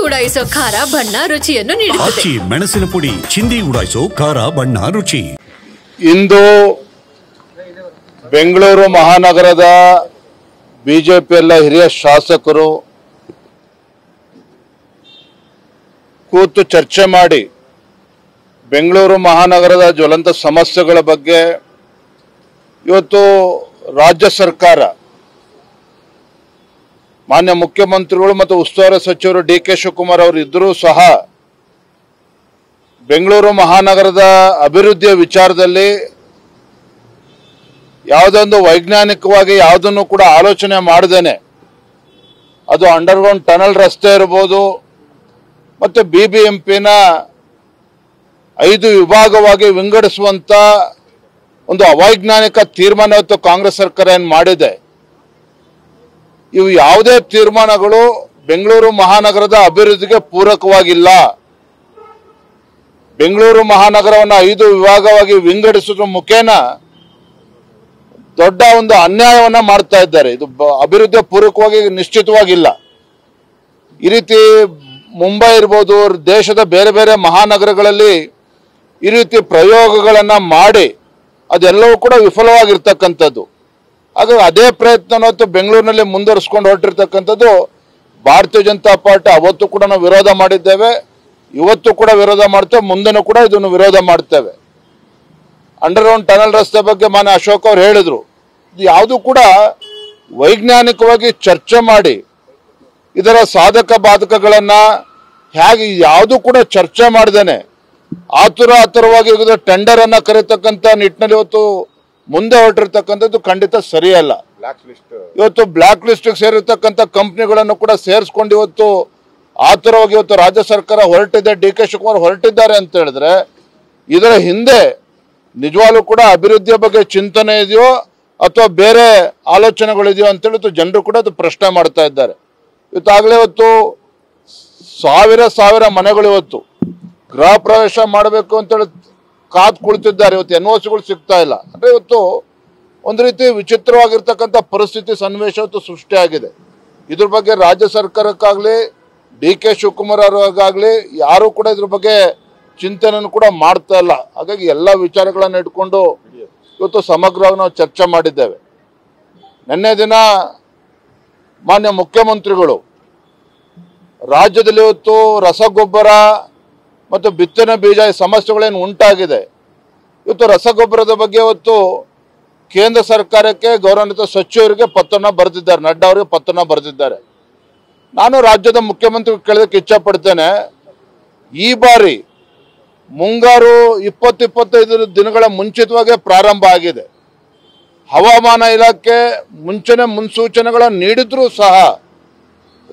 ಉಡಾಯಿಸೋ ಖಾರ ಬಣ್ಣ ರುಚಿಯನ್ನು ನೀಡುತ್ತದೆ. ಮೆಣಸಿನ ಪುಡಿ ಚಿಂದಿ ಉಡಾಯಿಸೋ ಖಾರ ಬಣ್ಣ ರುಚಿ. ಇಂದು ಬೆಂಗಳೂರು ಮಹಾನಗರದ ಬಿಜೆಪಿಯಲ್ಲ ಹಿರಿಯ ಶಾಸಕರು ಕೂತು ಚರ್ಚೆ ಮಾಡಿ ಬೆಂಗಳೂರು ಮಹಾನಗರದ ಜ್ವಲಂತ ಸಮಸ್ಯೆಗಳ ಬಗ್ಗೆ ಇವತ್ತು ರಾಜ್ಯ ಸರ್ಕಾರ ಮಾನ್ಯ ಮುಖ್ಯಮಂತ್ರಿಗಳು ಮತ್ತು ಉಸ್ತುವಾರಿ ಸಚಿವರು ಡಿ.ಕೆ. ಶಿವಕುಮಾರ್ ಅವರು ಇದ್ದರೂ ಸಹ ಬೆಂಗಳೂರು ಮಹಾನಗರದ ಅಭಿವೃದ್ಧಿಯ ವಿಚಾರದಲ್ಲಿ ಯಾವುದೊಂದು ವೈಜ್ಞಾನಿಕವಾಗಿ ಯಾವುದನ್ನು ಕೂಡ ಆಲೋಚನೆ ಮಾಡದೇನೆ ಅದು ಅಂಡರ್ಗ್ರೌಂಡ್ ಟನಲ್ ರಸ್ತೆ ಇರಬಹುದು ಮತ್ತು BBMPನ 5 ವಿಭಾಗವಾಗಿ ವಿಂಗಡಿಸುವಂತ ಒಂದು ಅವೈಜ್ಞಾನಿಕ ತೀರ್ಮಾನ ಇವತ್ತು ಕಾಂಗ್ರೆಸ್ ಸರ್ಕಾರ ಏನು ಮಾಡಿದೆ. ಇವು ಯಾವುದೇ ತೀರ್ಮಾನಗಳು ಬೆಂಗಳೂರು ಮಹಾನಗರದ ಅಭಿವೃದ್ಧಿಗೆ ಪೂರಕವಾಗಿಲ್ಲ. ಬೆಂಗಳೂರು ಮಹಾನಗರವನ್ನು 5 ವಿಭಾಗವಾಗಿ ವಿಂಗಡಿಸುವ ಮುಖೇನ ದೊಡ್ಡ ಒಂದು ಅನ್ಯಾಯವನ್ನ ಮಾಡ್ತಾ ಇದ್ದಾರೆ. ಇದು ಅಭಿವೃದ್ಧಿ ಪೂರಕವಾಗಿ ನಿಶ್ಚಿತವಾಗಿಲ್ಲ. ಈ ರೀತಿ ಮುಂಬೈ ಇರ್ಬೋದು, ದೇಶದ ಬೇರೆ ಬೇರೆ ಮಹಾನಗರಗಳಲ್ಲಿ ಈ ರೀತಿ ಪ್ರಯೋಗಗಳನ್ನ ಮಾಡಿ ಅದೆಲ್ಲವೂ ಕೂಡ ವಿಫಲವಾಗಿರ್ತಕ್ಕಂಥದ್ದು. ಹಾಗಾಗಿ ಅದೇ ಪ್ರಯತ್ನ ಬೆಂಗಳೂರಿನಲ್ಲಿ ಮುಂದುವರಿಸಿಕೊಂಡು ಹೊರಟಿರ್ತಕ್ಕಂಥದ್ದು ಭಾರತೀಯ ಜನತಾ ಪಾರ್ಟಿ. ಅವತ್ತು ಕೂಡ ನಾವು ವಿರೋಧ ಮಾಡಿದ್ದೇವೆ, ಇವತ್ತು ಕೂಡ ವಿರೋಧ ಮಾಡ್ತೇವೆ, ಮುಂದೆನೂ ಕೂಡ ಇದನ್ನು ವಿರೋಧ ಮಾಡ್ತೇವೆ. ಅಂಡರ್ಗ್ರೌಂಡ್ ಟನಲ್ ರಸ್ತೆ ಬಗ್ಗೆ ಮಾನ್ಯ ಅಶೋಕ್ ಅವರು ಹೇಳಿದ್ರು. ಇದು ಯಾವುದು ಕೂಡ ವೈಜ್ಞಾನಿಕವಾಗಿ ಚರ್ಚೆ ಮಾಡಿ ಇದರ ಸಾಧಕ ಬಾಧಕಗಳನ್ನ ಹೇಗೆ ಯಾವುದು ಕೂಡ ಚರ್ಚೆ ಮಾಡ್ದೇನೆ ಆತುರವಾಗಿ ಟೆಂಡರ್ ಅನ್ನ ಕರೀತಕ್ಕಂಥ ನಿಟ್ಟಿನಲ್ಲಿ ಇವತ್ತು ಮುಂದೆ ಹೊರಟಿರ್ತಕ್ಕಂಥದ್ದು ಖಂಡಿತ ಸರಿಯಲ್ಲ. ಇವತ್ತು ಬ್ಲಾಕ್ ಲಿಸ್ಟ್ ಸೇರಿರ್ತಕ್ಕಂಥ ಕಂಪನಿಗಳನ್ನು ಕೂಡ ಸೇರಿಸ್ಕೊಂಡು ಇವತ್ತು ಆತುರವಾಗಿ ಇವತ್ತು ರಾಜ್ಯ ಸರ್ಕಾರ ಹೊರಟಿದೆ, ಡಿ.ಕೆ. ಶಿವಕುಮಾರ್ ಹೊರಟಿದ್ದಾರೆ ಅಂತ ಹೇಳಿದ್ರೆ ಇದರ ಹಿಂದೆ ನಿಜವಾಗ್ಲೂ ಕೂಡ ಅಭಿವೃದ್ಧಿಯ ಬಗ್ಗೆ ಚಿಂತನೆ ಇದೆಯೋ ಅಥವಾ ಬೇರೆ ಆಲೋಚನೆಗಳಿದೆಯೋ ಅಂತೇಳಿ ಜನರು ಕೂಡ ಅದು ಪ್ರಶ್ನೆ ಮಾಡ್ತಾ ಇದ್ದಾರೆ. ಇವತ್ತಾಗಲೇ ಇವತ್ತು ಸಾವಿರ ಮನೆಗಳು ಇವತ್ತು ಗೃಹ ಪ್ರವೇಶ ಮಾಡಬೇಕು ಅಂತೇಳಿ ಕಾದು ಕುಳಿತಿದ್ದಾರೆ. ಇವತ್ತು NOCಗಳು ಸಿಗ್ತಾ ಇಲ್ಲ. ಅಂದ್ರೆ ಇವತ್ತು ಒಂದು ರೀತಿ ವಿಚಿತ್ರವಾಗಿರ್ತಕ್ಕಂಥ ಪರಿಸ್ಥಿತಿ ಸನ್ನಿವೇಶ ಇವತ್ತು ಸೃಷ್ಟಿಯಾಗಿದೆ. ಇದ್ರ ಬಗ್ಗೆ ರಾಜ್ಯ ಸರ್ಕಾರಕ್ಕಾಗ್ಲಿ ಡಿ.ಕೆ. ಶಿವಕುಮಾರ್ ಅವ್ರಿಗಾಗ್ಲಿ ಯಾರು ಕೂಡ ಇದ್ರ ಬಗ್ಗೆ ಚಿಂತನೆಯನ್ನು ಕೂಡ ಮಾಡ್ತಾ ಇಲ್ಲ. ಹಾಗಾಗಿ ಎಲ್ಲ ವಿಚಾರಗಳನ್ನ ಇಟ್ಕೊಂಡು ಇವತ್ತು ಸಮಗ್ರವಾಗಿ ನಾವು ಚರ್ಚೆ ಮಾಡಿದ್ದೇವೆ. ನಿನ್ನೆ ದಿನ ಮಾನ್ಯ ಮುಖ್ಯಮಂತ್ರಿಗಳು ರಾಜ್ಯದಲ್ಲಿ ಇವತ್ತು ರಸಗೊಬ್ಬರ ಮತ್ತು ಬಿತ್ತನೆ ಬೀಜ ಸಮಸ್ಯೆಗಳೇನು ಉಂಟಾಗಿದೆ, ಇವತ್ತು ರಸಗೊಬ್ಬರದ ಬಗ್ಗೆ ಇವತ್ತು ಕೇಂದ್ರ ಸರ್ಕಾರಕ್ಕೆ ಗೌರವಾನ್ವಿತ ಸಚಿವರಿಗೆ ಪತ್ರನ ಬರೆದಿದ್ದಾರೆ, ನಡ್ಡಾ ಅವರಿಗೆ ಪತ್ರನ ಬರೆದಿದ್ದಾರೆ. ನಾನು ರಾಜ್ಯದ ಮುಖ್ಯಮಂತ್ರಿ ಕೇಳೋದಕ್ಕೆ ಇಚ್ಛೆ ಪಡ್ತೇನೆ. ಈ ಬಾರಿ ಮುಂಗಾರು 20-25 ದಿನಗಳ ಮುಂಚಿತವಾಗಿ ಪ್ರಾರಂಭ ಆಗಿದೆ. ಹವಾಮಾನ ಇಲಾಖೆ ಮುಂಚೆನೆ ಮುನ್ಸೂಚನೆಗಳನ್ನು ನೀಡಿದ್ರೂ ಸಹ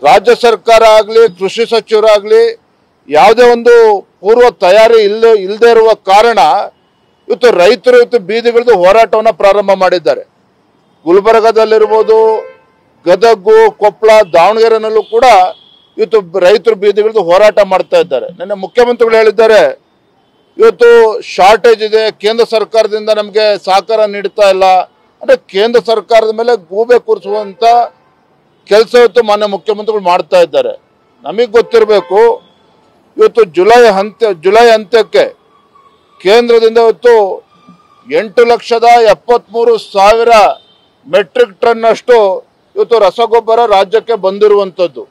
ರಾಜ್ಯ ಸರ್ಕಾರ ಆಗಲಿ ಕೃಷಿ ಸಚಿವರಾಗಲಿ ಯಾವುದೇ ಒಂದು ಪೂರ್ವ ತಯಾರಿ ಇಲ್ಲದೆ ಇರುವ ಕಾರಣ ಇವತ್ತು ರೈತರು ಬೀದಿಗಿಳಿದು ಹೋರಾಟವನ್ನು ಪ್ರಾರಂಭ ಮಾಡಿದ್ದಾರೆ. ಗುಲ್ಬರ್ಗಾದಲ್ಲಿರ್ಬೋದು, ಗದಗು, ಕೊಪ್ಪಳ, ದಾವಣಗೆರೆನಲ್ಲೂ ಕೂಡ ಇವತ್ತು ರೈತರು ಬೀದಿಗಿಳಿದು ಹೋರಾಟ ಮಾಡ್ತಾ ಇದ್ದಾರೆ. ನನ್ನ ಮುಖ್ಯಮಂತ್ರಿಗಳು ಹೇಳಿದ್ದಾರೆ ಇವತ್ತು ಶಾರ್ಟೇಜ್ ಇದೆ, ಕೇಂದ್ರ ಸರ್ಕಾರದಿಂದ ನಮಗೆ ಸಹಕಾರ ನೀಡ್ತಾ ಇಲ್ಲ. ಅಂದ್ರೆ ಕೇಂದ್ರ ಸರ್ಕಾರದ ಮೇಲೆ ಗೂಬೆ ಕೂರಿಸುವಂತ ಕೆಲಸ ಇವತ್ತು ಮಾನ್ಯ ಮುಖ್ಯಮಂತ್ರಿಗಳು ಮಾಡ್ತಾ ಇದ್ದಾರೆ. ನಮಗೆ ಗೊತ್ತಿರಬೇಕು, ಇವತ್ತು ಜುಲೈ ಅಂತ್ಯಕ್ಕೆ ಕೇಂದ್ರದಿಂದ ಇವತ್ತು 8,73,000 ಮೆಟ್ರಿಕ್ ಟನ್ ಅಷ್ಟು ಇವತ್ತು ರಸಗೊಬ್ಬರ ರಾಜ್ಯಕ್ಕೆ ಬಂದಿರುವಂತದ್ದು.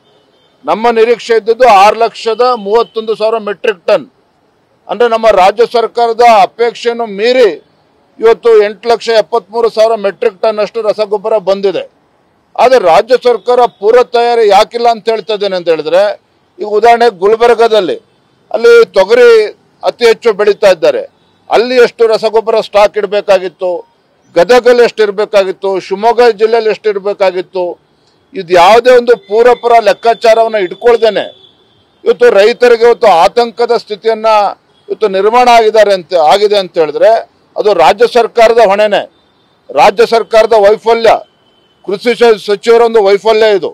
ನಮ್ಮ ನಿರೀಕ್ಷೆ ಇದ್ದದ್ದು 6,31,000 ಮೆಟ್ರಿಕ್ ಟನ್. ಅಂದ್ರೆ ನಮ್ಮ ರಾಜ್ಯ ಸರ್ಕಾರದ ಅಪೇಕ್ಷೆಯನ್ನು ಮೀರಿ ಇವತ್ತು 8,73,000 ಮೆಟ್ರಿಕ್ ಟನ್ ಅಷ್ಟು ರಸಗೊಬ್ಬರ ಬಂದಿದೆ. ಆದರೆ ರಾಜ್ಯ ಸರ್ಕಾರ ಪೂರ್ವ ತಯಾರಿ ಯಾಕಿಲ್ಲ ಅಂತ ಹೇಳ್ತಾ ಇದ್ದೇನೆ ಅಂತ ಹೇಳಿದ್ರೆ, ಈಗ ಉದಾಹರಣೆ ಗುಲ್ಬರ್ಗಾದಲ್ಲಿ ಅಲ್ಲಿ ತೊಗರಿ ಅತಿ ಹೆಚ್ಚು ಬೆಳೀತಾ ಇದ್ದಾರೆ, ಅಲ್ಲಿ ಎಷ್ಟು ರಸಗೊಬ್ಬರ ಸ್ಟಾಕ್ ಇಡಬೇಕಾಗಿತ್ತು, ಗದಗಲ್ಲಿ ಎಷ್ಟು ಇರಬೇಕಾಗಿತ್ತು, ಶಿವಮೊಗ್ಗ ಜಿಲ್ಲೆಯಲ್ಲಿ ಎಷ್ಟು ಇರಬೇಕಾಗಿತ್ತು, ಇದು ಯಾವುದೇ ಒಂದು ಪೂರ್ವಪರ ಲೆಕ್ಕಾಚಾರವನ್ನು ಇಟ್ಕೊಳ್ದೇನೆ ಇವತ್ತು ರೈತರಿಗೆ ಇವತ್ತು ಆತಂಕದ ಸ್ಥಿತಿಯನ್ನ ಇವತ್ತು ನಿರ್ಮಾಣ ಆಗಿದೆ ಅಂತ ಹೇಳಿದ್ರೆ ಅದು ರಾಜ್ಯ ಸರ್ಕಾರದ ಹೊಣೆನೆ, ರಾಜ್ಯ ಸರ್ಕಾರದ ವೈಫಲ್ಯ, ಕೃಷಿ ಸಚಿವರ ಒಂದು ವೈಫಲ್ಯ. ಇದು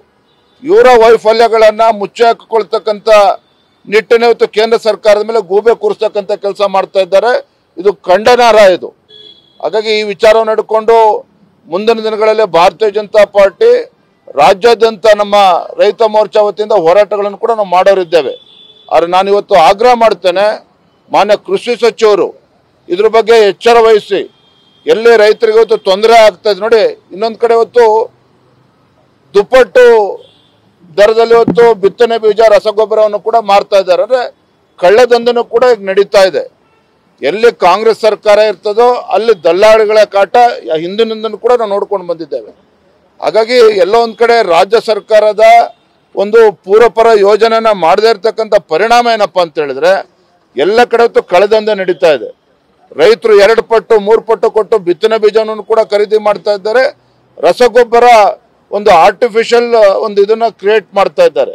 ಇವರ ವೈಫಲ್ಯಗಳನ್ನ ಮುಚ್ಚಿ ಹಾಕಿಕೊಳ್ತಕ್ಕಂಥ ನಿಟ್ಟಿನ ಇವತ್ತು ಕೇಂದ್ರ ಸರ್ಕಾರದ ಮೇಲೆ ಗೂಬೆ ಕೂರಿಸ್ತಕ್ಕಂಥ ಕೆಲಸ ಮಾಡ್ತಾ ಇದ್ದಾರೆ. ಇದು ಖಂಡನಾರ್ಹ ಇದು. ಹಾಗಾಗಿ ಈ ವಿಚಾರವನ್ನು ಹಿಡ್ಕೊಂಡು ಮುಂದಿನ ದಿನಗಳಲ್ಲಿ ಭಾರತೀಯ ಜನತಾ ಪಾರ್ಟಿ ರಾಜ್ಯಾದ್ಯಂತ ನಮ್ಮ ರೈತ ಮೋರ್ಚಾ ವತಿಯಿಂದ ಹೋರಾಟಗಳನ್ನು ಕೂಡ ನಾವು ಮಾಡೋರಿದ್ದೇವೆ. ಆದರೆ ನಾನು ಇವತ್ತು ಆಗ್ರಹ ಮಾಡ್ತೇನೆ, ಮಾನ್ಯ ಕೃಷಿ ಸಚಿವರು ಇದ್ರ ಬಗ್ಗೆ ಎಚ್ಚರ ವಹಿಸಿ. ಎಲ್ಲಿ ರೈತರಿಗೆ ಇವತ್ತು ತೊಂದರೆ ಆಗ್ತಾ ಇದೆ ನೋಡಿ, ಇನ್ನೊಂದು ಕಡೆ ಇವತ್ತು ದುಪ್ಪಟ್ಟು ದರದಲ್ಲಿ ಇವತ್ತು ಬಿತ್ತನೆ ಬೀಜ ರಸಗೊಬ್ಬರವನ್ನು ಕೂಡ ಮಾರ್ತಾ ಇದ್ದಾರೆ. ಅಂದರೆ ಕಳ್ಳದಂಧೆನೂ ಕೂಡ ಈಗ ನಡೀತಾ ಇದೆ. ಎಲ್ಲಿ ಕಾಂಗ್ರೆಸ್ ಸರ್ಕಾರ ಇರ್ತದೋ ಅಲ್ಲಿ ದಲ್ಲಾಳಿಗಳ ಕಾಟ ಹಿಂದಿನಿಂದನೂ ಕೂಡ ನಾವು ನೋಡ್ಕೊಂಡು ಬಂದಿದ್ದೇವೆ. ಹಾಗಾಗಿ ಎಲ್ಲೋ ಒಂದು ಕಡೆ ರಾಜ್ಯ ಸರ್ಕಾರದ ಒಂದು ಪೂರ್ವಪರ ಯೋಜನೆನ ಮಾಡದೇ ಇರ್ತಕ್ಕಂಥ ಪರಿಣಾಮ ಏನಪ್ಪ ಅಂತ ಹೇಳಿದ್ರೆ, ಎಲ್ಲ ಕಡೆ ಹೊತ್ತು ಕಳ್ಳದಂಧೆ ನಡೀತಾ ಇದೆ. ರೈತರು 2 ಪಟ್ಟು 3 ಪಟ್ಟು ಕೊಟ್ಟು ಬಿತ್ತನೆ ಬೀಜವನ್ನು ಕೂಡ ಖರೀದಿ ಮಾಡ್ತಾ ಇದ್ದಾರೆ. ರಸಗೊಬ್ಬರ ಒಂದು ಆರ್ಟಿಫಿಷಿಯಲ್ ಒಂದು ಇದನ್ನ ಕ್ರಿಯೇಟ್ ಮಾಡ್ತಾ ಇದ್ದಾರೆ.